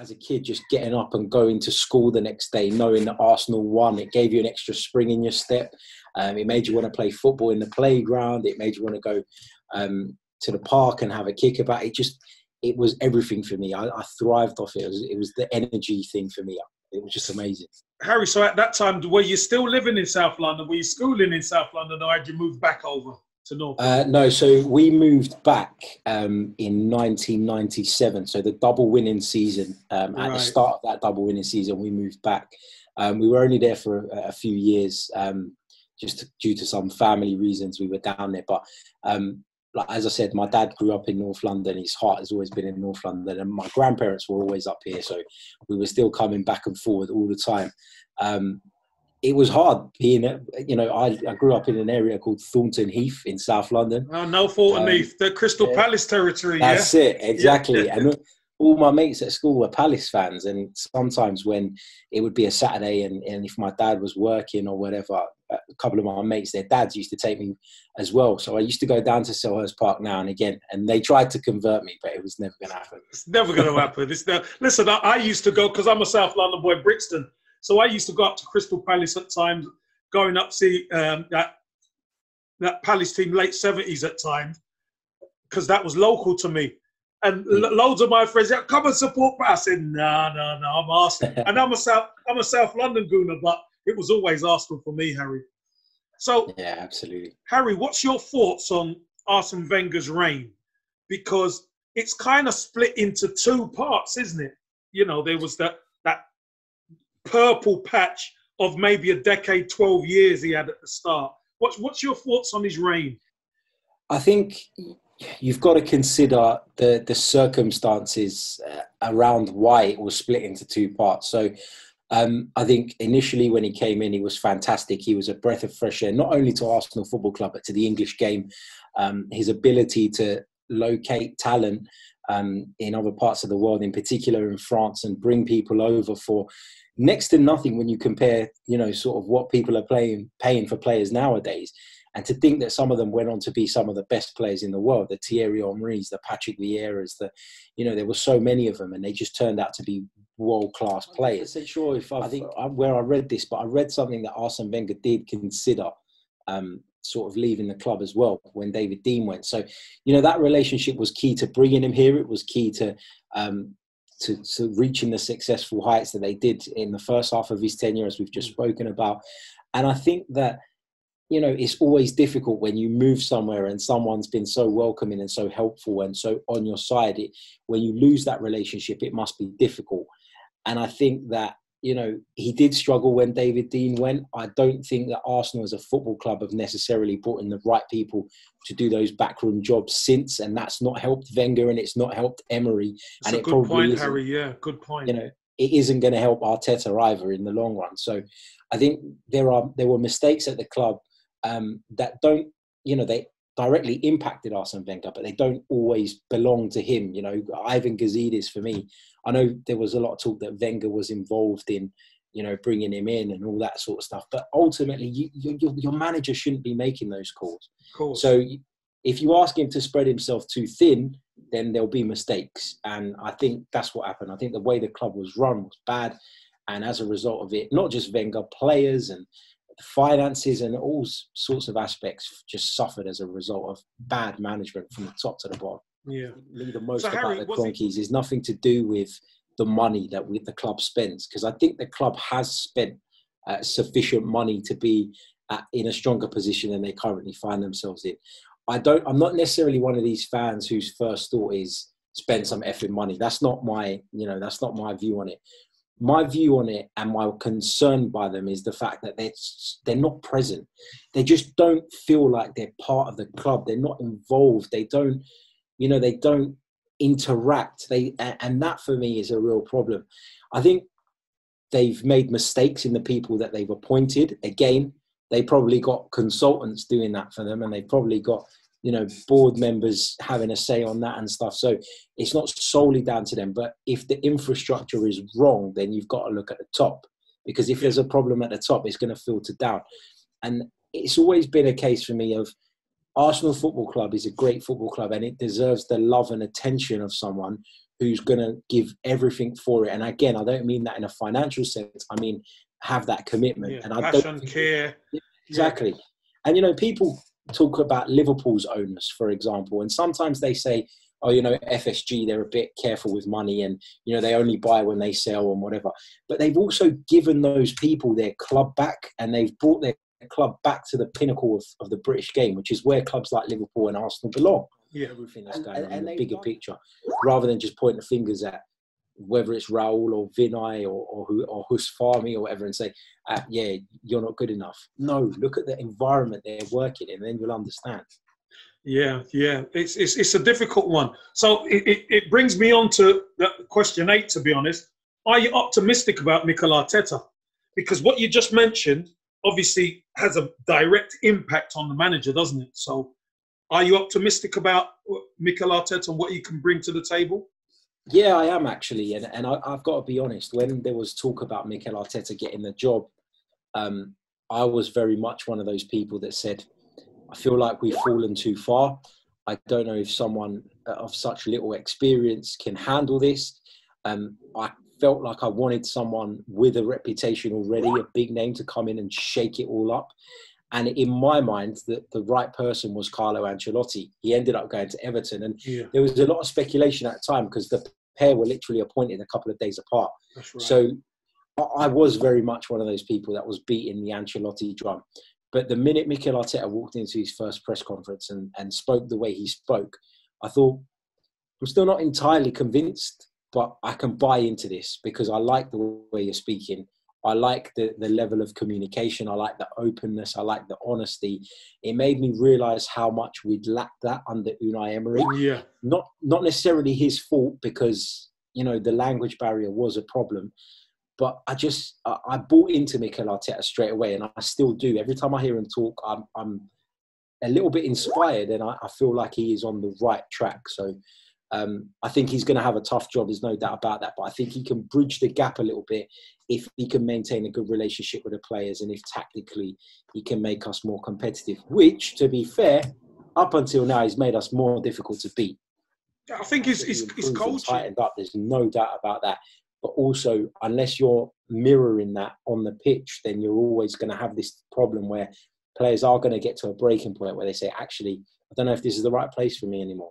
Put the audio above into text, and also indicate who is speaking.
Speaker 1: as a kid, just getting up and going to school the next day, knowing that Arsenal won, it gave you an extra spring in your step. It made you want to play football in the playground. It made you want to go to the park and have a kick about it. It was everything for me. I thrived off it. It was the energy thing for me. It was just amazing.
Speaker 2: Harry, so at that time, were you still living in South London? Were you schooling in South London, or had you moved back over to North?
Speaker 1: No, so we moved back in 1997. So the double winning season, at the start of that double winning season, we moved back. We were only there for a few years, just due to some family reasons. We were down there. But like, as I said, my dad grew up in North London. His heart has always been in North London. And my grandparents were always up here. So we were still coming back and forward all the time. It was hard being, I grew up in an area called Thornton Heath in South London.
Speaker 2: Oh, no, Thornton Heath, the Crystal Palace territory.
Speaker 1: That's it, exactly. Yeah. And all my mates at school were Palace fans. And sometimes when it would be a Saturday and if my dad was working or whatever, a couple of my mates, their dads used to take me as well. So I used to go down to Selhurst Park now and again. And they tried to convert me, but it was never going to happen.
Speaker 2: It's never going to happen. Listen, I used to go, because I'm a South London boy, Brixton. So I used to go up to Crystal Palace at times, going up to see that Palace team late 70s at times, because that was local to me. And loads of my friends said, come and support me. I said, no, I'm Arsenal. And I'm a South London gooner, but it was always Arsenal for me, Harry. So,
Speaker 1: yeah, absolutely.
Speaker 2: Harry, what's your thoughts on Arsene Wenger's reign? Because it's kind of split into two parts, isn't it? You know, there was that purple patch of maybe a decade, 12 years he had at the start. What's your thoughts on his reign?
Speaker 1: I think you've got to consider the circumstances around why it was split into two parts. So I think initially when he came in, he was fantastic. He was a breath of fresh air, not only to Arsenal Football Club, but to the English game. His ability to locate talent in other parts of the world, in particular in France, and bring people over for next to nothing when you compare, sort of what people are paying for players nowadays. And to think that some of them went on to be some of the best players in the world, the Thierry Henrys, the Patrick Vieiras, there were so many of them, and they just turned out to be world-class players. I'm not sure if where I read this, but I read something that Arsene Wenger did consider sort of leaving the club as well when David Dein went. So, that relationship was key to bringing him here. It was key to reaching the successful heights that they did in the first half of his tenure, as we've just spoken about. And I think that, it's always difficult when you move somewhere and someone's been so welcoming and so helpful and so on your side. When you lose that relationship, it must be difficult. And I think that, he did struggle when David Dein went. I don't think that Arsenal as a football club have necessarily brought in the right people to do those backroom jobs since, and that's not helped Wenger and it's not helped Emery.
Speaker 2: That's a good point, Harry. Yeah, good point.
Speaker 1: It isn't going to help Arteta either in the long run. So I think there were mistakes at the club that don't, they directly impacted Arsene Wenger, but they don't always belong to him. Ivan Gazidis, for me, I know there was a lot of talk that Wenger was involved in, bringing him in and all that sort of stuff. But ultimately, your manager shouldn't be making those calls.
Speaker 2: Of course.
Speaker 1: So if you ask him to spread himself too thin, then there'll be mistakes. And I think that's what happened. I think the way the club was run was bad. And as a result of it, not just Wenger, players and the finances and all sorts of aspects just suffered as a result of bad management from the top to the bottom.
Speaker 2: Yeah.
Speaker 1: The most about the Cronkies is nothing to do with the money that the club spends, because I think the club has spent sufficient money to be in a stronger position than they currently find themselves in. I'm not necessarily one of these fans whose first thought is spend some effing money. That's not my view on it. My view on it and my concern by them is the fact that they're not present. They just don't feel like they're part of the club. They're not involved. They don't interact. And that for me is a real problem. I think they've made mistakes in the people that they've appointed. Again, they probably got consultants doing that for them, and they've probably got board members having a say on that and stuff. So it's not solely down to them. But if the infrastructure is wrong, then you've got to look at the top, because if there's a problem at the top, it's going to filter down. And it's always been a case for me of Arsenal Football Club is a great football club, and it deserves the love and attention of someone who's going to give everything for it. And again, I don't mean that in a financial sense. I mean, have that commitment.
Speaker 2: Yeah,
Speaker 1: and I
Speaker 2: passion,
Speaker 1: don't
Speaker 2: care.
Speaker 1: exactly.
Speaker 2: Yeah.
Speaker 1: And, you know, people talk about Liverpool's owners, for example, and sometimes they say, oh, you know, FSG, they're a bit careful with money and, you know, they only buy when they sell and whatever. But they've also given those people their club back, and they've brought their club back to the pinnacle of the British game, which is where clubs like Liverpool and Arsenal belong.
Speaker 2: Yeah.
Speaker 1: Everything that's going on in the bigger picture, rather than just pointing fingers at whether it's Raul or Vinay or Hus Fahmy or whatever and say, yeah, you're not good enough. No, look at the environment they're working in, and then you'll understand.
Speaker 2: Yeah, it's a difficult one. So it brings me on to question 8, to be honest. Are you optimistic about Mikel Arteta? Because what you just mentioned obviously has a direct impact on the manager, doesn't it? So are you optimistic about Mikel Arteta and what he can bring to the table?
Speaker 1: Yeah, I am actually. And I've got to be honest, when there was talk about Mikel Arteta getting the job, I was very much one of those people that said, I feel like we've fallen too far. I don't know if someone of such little experience can handle this. I felt like I wanted someone with a reputation already, a big name, to come in and shake it all up. And in my mind, the right person was Carlo Ancelotti. He ended up going to Everton. And there was a lot of speculation at the time because the pair were literally appointed a couple of days apart.
Speaker 2: That's right.
Speaker 1: So I was very much one of those people that was beating the Ancelotti drum. But the minute Mikel Arteta walked into his first press conference and spoke the way he spoke, I thought, I'm still not entirely convinced, but I can buy into this because I like the way you're speaking. I like the level of communication. I like the openness. I like the honesty. It made me realise how much we'd lacked that under Unai Emery.
Speaker 2: Yeah.
Speaker 1: Not necessarily his fault because, you know, the language barrier was a problem. But I bought into Mikel Arteta straight away, and I still do. Every time I hear him talk, I'm a little bit inspired, and I feel like he is on the right track. So I think he's going to have a tough job. There's no doubt about that. But I think he can bridge the gap a little bit if he can maintain a good relationship with the players and if tactically he can make us more competitive, which, to be fair, up until now, he's made us more difficult to beat.
Speaker 2: I think his coaching
Speaker 1: tightened up. There's no doubt about that. But also, unless you're mirroring that on the pitch, then you're always going to have this problem where players are going to get to a breaking point where they say, actually, I don't know if this is the right place for me anymore.